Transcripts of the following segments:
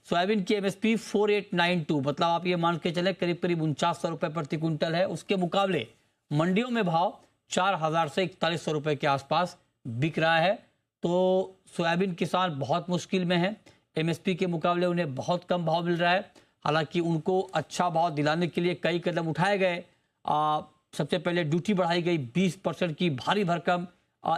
Soybean की MSP 4892, मतलब आप ये मान के चले करीब करीब 4900 रुपए प्रति क्विंटल है। उसके मुकाबले मंडियों में भाव 4000 से 4100 रुपए के आसपास बिक रहा है। तो सोयाबीन किसान बहुत मुश्किल में है। एमएसपी के मुकाबले उन्हें बहुत कम भाव मिल रहा है। हालांकि उनको अच्छा भाव दिलाने के लिए कई कदम उठाए गए। सबसे पहले ड्यूटी बढ़ाई गई, 20% की भारी भरकम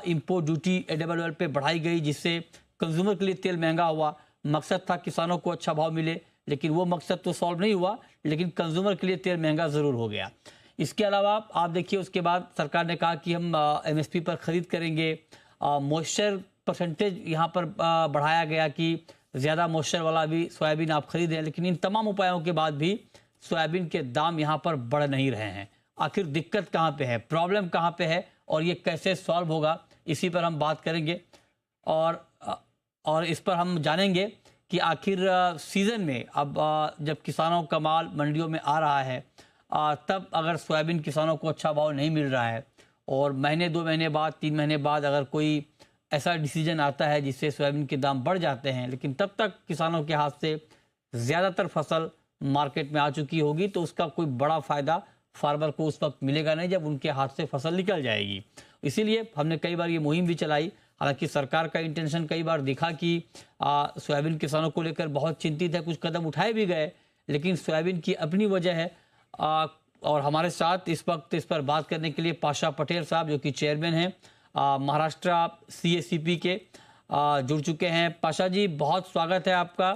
इंपोर्ट ड्यूटी एडिबल ऑयल पे बढ़ाई गई, जिससे कंज्यूमर के लिए तेल महंगा हुआ। मकसद था किसानों को अच्छा भाव मिले, लेकिन वो मकसद तो सॉल्व नहीं हुआ, लेकिन कंज्यूमर के लिए तेल महंगा ज़रूर हो गया। इसके अलावा आप देखिए, उसके बाद सरकार ने कहा कि हम एमएसपी पर ख़रीद करेंगे। मॉइस्चर परसेंटेज यहाँ पर बढ़ाया गया कि ज़्यादा मॉइस्चर वाला भी सोयाबीन आप खरीदें, लेकिन इन तमाम उपायों के बाद भी सोयाबीन के दाम यहाँ पर बढ़ नहीं रहे हैं। आखिर दिक्कत कहाँ पे है, प्रॉब्लम कहाँ पे है और ये कैसे सॉल्व होगा, इसी पर हम बात करेंगे। और इस पर हम जानेंगे कि आखिर सीज़न में अब जब किसानों का माल मंडियों में आ रहा है, तब अगर सोयाबीन किसानों को अच्छा भाव नहीं मिल रहा है और महीने 2 महीने बाद 3 महीने बाद अगर कोई ऐसा डिसीजन आता है जिससे सोयाबीन के दाम बढ़ जाते हैं, लेकिन तब तक किसानों के हाथ से ज़्यादातर फसल मार्केट में आ चुकी होगी, तो उसका कोई बड़ा फ़ायदा फार्मर को उस वक्त मिलेगा नहीं जब उनके हाथ से फसल निकल जाएगी। इसीलिए हमने कई बार ये मुहिम भी चलाई। हालांकि सरकार का इंटेंशन कई बार दिखा कि सोयाबीन किसानों को लेकर बहुत चिंतित है, कुछ कदम उठाए भी गए, लेकिन सोयाबीन की अपनी वजह है। और हमारे साथ इस वक्त इस पर बात करने के लिए पाशा पटेल साहब, जो कि चेयरमैन हैं महाराष्ट्र CACP के, जुड़ चुके हैं। पाशा जी, बहुत स्वागत है आपका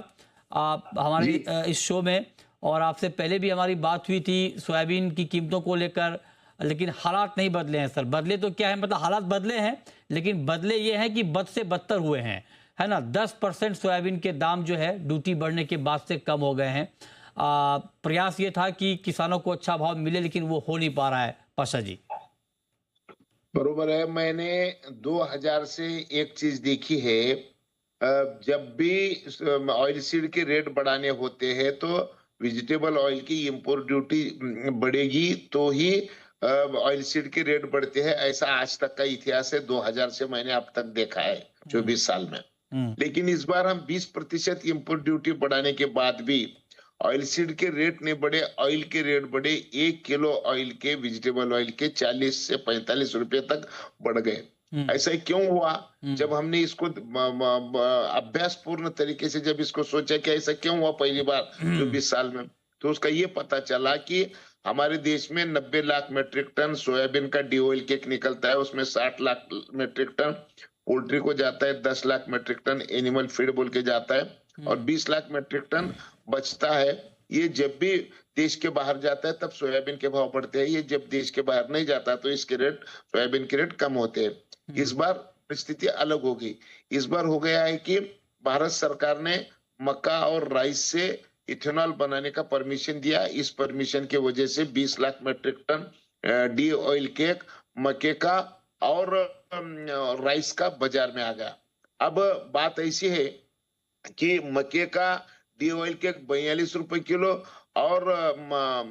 हमारे इस शो में। और आपसे पहले भी हमारी बात हुई थी सोयाबीन की कीमतों को लेकर, लेकिन हालात नहीं बदले हैं सर। बदले तो क्या है, मतलब हालात बदले हैं, लेकिन बदले ये हैं कि बद से बदतर हुए हैं, है ना। 10% सोयाबीन के दाम जो है ड्यूटी बढ़ने के बाद से कम हो गए हैं। प्रयास ये था कि किसानों को अच्छा भाव मिले, लेकिन वो हो नहीं पा रहा है। पाशा जी, बरोबर है। मैंने 2000 से एक चीज देखी है, जब भी ऑयल सीड के रेट बढ़ाने होते हैं तो वेजिटेबल ऑयल की इंपोर्ट ड्यूटी बढ़ेगी तो ही ऑयल सीड के रेट बढ़ते हैं। ऐसा आज तक का इतिहास है, 2000 से मैंने अब तक देखा है 24 साल में। लेकिन इस बार हम 20% इंपोर्ट ड्यूटी बढ़ाने के बाद भी ऑयल सीड के रेट नहीं बढ़े, ऑयल के रेट बढ़े। 1 किलो ऑयल के, वेजिटेबल ऑयल के 40 से 45 रुपए तक बढ़ गए। ऐसा क्यों हुआ? जब हमने इसको अभ्यास पूर्ण तरीके से जब इसको सोचा कि ऐसा क्यों हुआ पहली बार 24 साल में, तो उसका ये पता चला कि हमारे देश में 90 लाख मेट्रिक टन सोयाबीन का डी ऑयल केक निकलता है। उसमें 60 लाख मेट्रिक टन पोल्ट्री को जाता है, 10 lakh metric ton animal feed बोल के जाता है, और 20 लाख मेट्रिक टन बचता है। ये जब भी देश के बाहर जाता है तब सोयाबीन के भाव बढ़ते हैं। ये जब देश के बाहर नहीं जाता तो इसके रेट, सोयाबीन के रेट कम होते हैं। इस बार परिस्थिति अलग हो गई। इस बार हो गया है कि भारत सरकार ने मक्का और राइस से इथेनॉल बनाने का परमिशन दिया। इस परमिशन के वजह से 20 lakh metric ton de oiled cake, मक्के का और राइस का बाजार में आ गया। अब बात ऐसी है कि मक्के का डी ऑयल केक 42 रुपए किलो और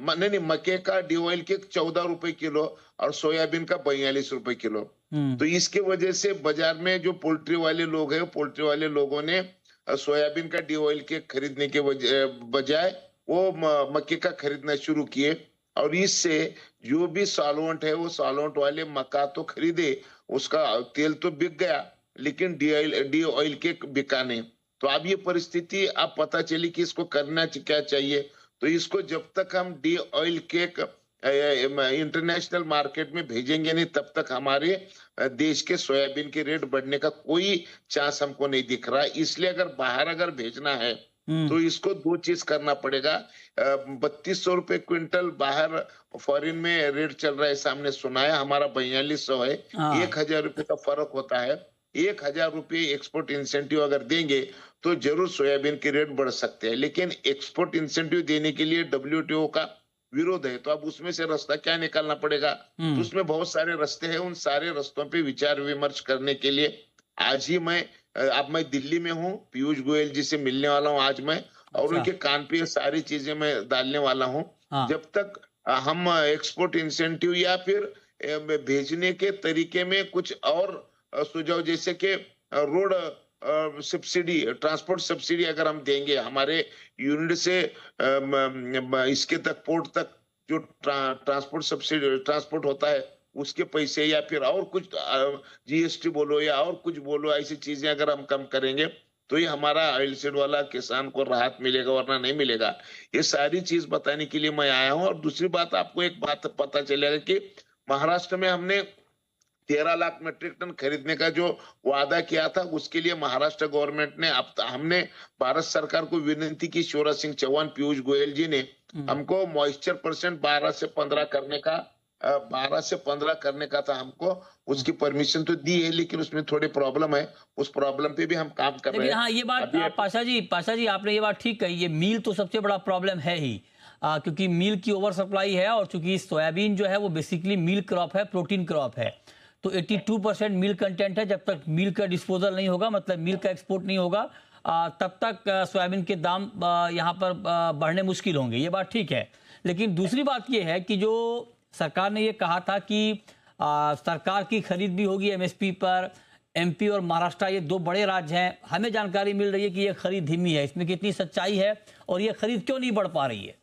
नहीं, मक्के का डी ऑयल केक 14 रुपए किलो और सोयाबीन का 42 रुपए किलो। तो इसके वजह से बाजार में जो पोल्ट्री वाले लोग हैं, पोल्ट्री वाले लोगों ने सोयाबीन का डी ऑयल केक खरीदने के बजाय वो मक्के का खरीदना शुरू किए, और इससे जो भी सॉल्वेंट है वो सॉल्वेंट वाले मक्का तो खरीदे, उसका तेल तो बिक गया, लेकिन डी ऑयल केक बिका नहीं। तो अब ये परिस्थिति अब पता चली कि इसको करना क्या चाहिए। तो इसको जब तक हम D oiled cake international market में भेजेंगे नहीं, तब तक हमारे देश के सोयाबीन के रेट बढ़ने का कोई चांस हमको नहीं दिख रहा। इसलिए अगर भेजना है तो इसको 2 चीज करना पड़ेगा। 3200 रुपए क्विंटल बाहर फॉरेन में रेट चल रहा है, सामने सुना है, हमारा 4200 है। 1000 रुपए का फर्क होता है। 1000 रुपए एक्सपोर्ट इंसेंटिव अगर देंगे तो जरूर सोयाबीन के रेट बढ़ सकते हैं, लेकिन एक्सपोर्ट इंसेंटिव देने के लिए WTO का विरोध है। तो अब उसमें से रास्ता क्या निकालना पड़ेगा? तो उसमें बहुत सारे रास्ते हैं। उन सारे रास्तों पे विचार विमर्श करने के लिए आज ही मैं दिल्ली में हूँ, पीयूष गोयल जी से मिलने वाला हूँ आज मैं, और उनके कान पे सारी चीजें मैं डालने वाला हूँ। जब तक हम एक्सपोर्ट इंसेंटिव या फिर भेजने के तरीके में कुछ और सुझाव, जैसे कि रोड सब्सिडी, ट्रांसपोर्ट सब्सिडी अगर हम देंगे हमारे यूनिट से इसके तक पोर्ट तक जो ट्रांसपोर्ट सब्सिडी ट्रांसपोर्ट होता है उसके पैसे, या फिर और कुछ जीएसटी बोलो या और कुछ बोलो, ऐसी चीजें अगर हम कम करेंगे तो ये हमारा ऑयल सीड वाला किसान को राहत मिलेगा, वरना नहीं मिलेगा। ये सारी चीज बताने के लिए मैं आया हूँ। और दूसरी बात, आपको एक बात पता चलेगा कि महाराष्ट्र में हमने 13 लाख मीट्रिक टन खरीदने का जो वादा किया था, उसके लिए महाराष्ट्र गवर्नमेंट ने हमने भारत सरकार को विनती की, शिवराज सिंह चौहान, पीयूष गोयल जी ने हमको मॉइस्चर परसेंट 12 से 15 करने का था हमको। उसकी परमिशन तो दी है, लेकिन उसमें थोड़े प्रॉब्लम है, उस प्रॉब्लम पे भी हम काम कर रहे हैं। हाँ, ये बात पाशा जी आपने ये बात ठीक कही। ये मील तो सबसे बड़ा प्रॉब्लम है ही, क्योंकि मील की ओवर सप्लाई है, और चूंकि सोयाबीन जो है वो बेसिकली मील क्रॉप है, प्रोटीन क्रॉप है, तो 82% मील कंटेंट है। जब तक मील का डिस्पोजल नहीं होगा, मतलब मील का एक्सपोर्ट नहीं होगा, तब तक सोयाबीन के दाम यहाँ पर बढ़ने मुश्किल होंगे। ये बात ठीक है। लेकिन दूसरी बात ये है कि जो सरकार ने ये कहा था कि सरकार की खरीद भी होगी एमएसपी पर, एमपी और महाराष्ट्र ये दो बड़े राज्य हैं, हमें जानकारी मिल रही है कि ये खरीद धीमी है। इसमें कितनी सच्चाई है और ये खरीद क्यों नहीं बढ़ पा रही है?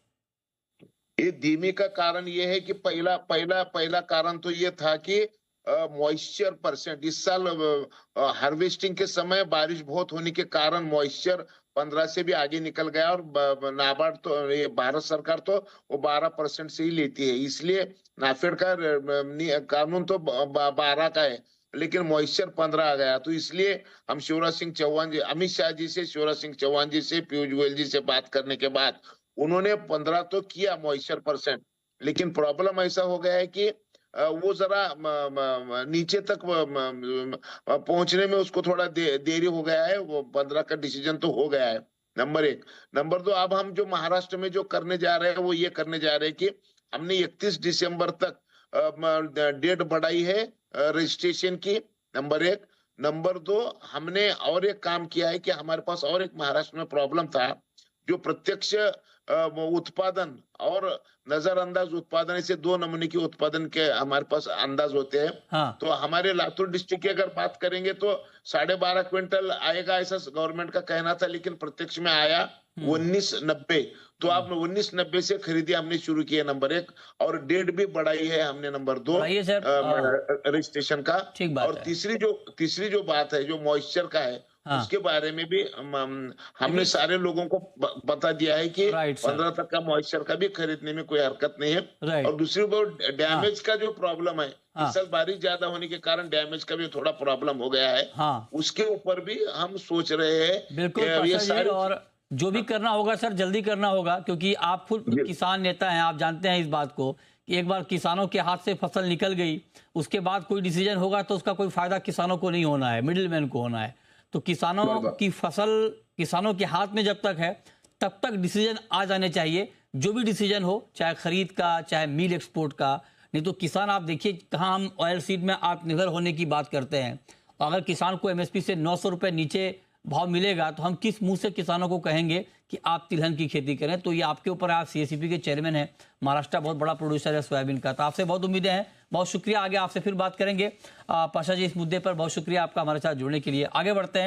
ये धीमी का कारण ये है कि पहला कारण तो ये था कि मॉइस्चर परसेंट इस साल हार्वेस्टिंग के समय बारिश बहुत होने के कारण मॉइस्चर 15 से भी आगे निकल गया, और नाबार्ड तो, ये भारत सरकार तो वो 12% से ही लेती है। इसलिए नाफेड का कानून तो 12 का है, लेकिन मॉइस्चर 15 आ गया। तो इसलिए हम शिवराज सिंह चौहान जी, अमित शाह जी से, शिवराज सिंह चौहान जी से, पीयूष गोयल जी से बात करने के बाद उन्होंने 15 तो किया मॉइस्चर परसेंट, लेकिन प्रॉब्लम ऐसा हो गया है कि वो जरा नीचे तक पहुंचने में उसको थोड़ा देरी हो गया है। वो 15 का डिसीजन तो हो गया है, नंबर 1। नंबर 2, अब हम जो महाराष्ट्र में जो करने जा रहे हैं वो ये करने जा रहे हैं कि हमने 31 दिसंबर तक डेट बढ़ाई है रजिस्ट्रेशन की, नंबर 1। नंबर 2, हमने और एक काम किया है कि हमारे पास और एक महाराष्ट्र में प्रॉब्लम था, जो प्रत्यक्ष उत्पादन और नजरअंदाज उत्पादन, ऐसे 2 नमूने के उत्पादन के हमारे पास अंदाज होते हैं। हाँ। तो हमारे लातूर डिस्ट्रिक्ट की अगर बात करेंगे तो 12.5 क्विंटल आएगा, ऐसा गवर्नमेंट का कहना था, लेकिन प्रत्यक्ष में आया 1990। तो आप 1990 से खरीदी हमने शुरू की है, नंबर 1। और डेट भी बढ़ाई है हमने, नंबर 2 रजिस्ट्रेशन का। और तीसरी जो बात है, जो मॉइस्चर का है, उसके बारे में भी हमने सारे लोगों को बता दिया है कि 15 तक का मॉइस्चर का भी खरीदने में कोई हरकत नहीं है। और दूसरी बात, डैमेज का जो प्रॉब्लम है, इस साल बारिश ज्यादा होने के कारण डैमेज का भी थोड़ा प्रॉब्लम हो गया है। उसके ऊपर भी हम सोच रहे हैं। बिल्कुल, और जो भी करना होगा सर जल्दी करना होगा, क्योंकि आप खुद किसान नेता हैं, आप जानते हैं इस बात को कि एक बार किसानों के हाथ से फसल निकल गई, उसके बाद कोई डिसीजन होगा तो उसका कोई फायदा किसानों को नहीं होना है, मिडिलमैन को होना है। तो किसानों की फसल किसानों के हाथ में जब तक है, तब तक डिसीजन आ जाने चाहिए, जो भी डिसीजन हो, चाहे खरीद का, चाहे मील एक्सपोर्ट का। नहीं तो किसान, आप देखिए कहाँ हम ऑयल सीड में आत्मनिर्भर होने की बात करते हैं, अगर किसान को एमएसपी से 900 रुपये नीचे भाव मिलेगा तो हम किस मुंह से किसानों को कहेंगे कि आप तिलहन की खेती करें? तो ये आपके ऊपर है, आप सीएससीपी के चेयरमैन हैं, महाराष्ट्र बहुत बड़ा प्रोड्यूसर है सोयाबीन का, तो आपसे बहुत उम्मीदें हैं। बहुत शुक्रिया, आगे आपसे फिर बात करेंगे पाशा जी इस मुद्दे पर। बहुत शुक्रिया आपका हमारे साथ जुड़ने के लिए। आगे बढ़ते हैं।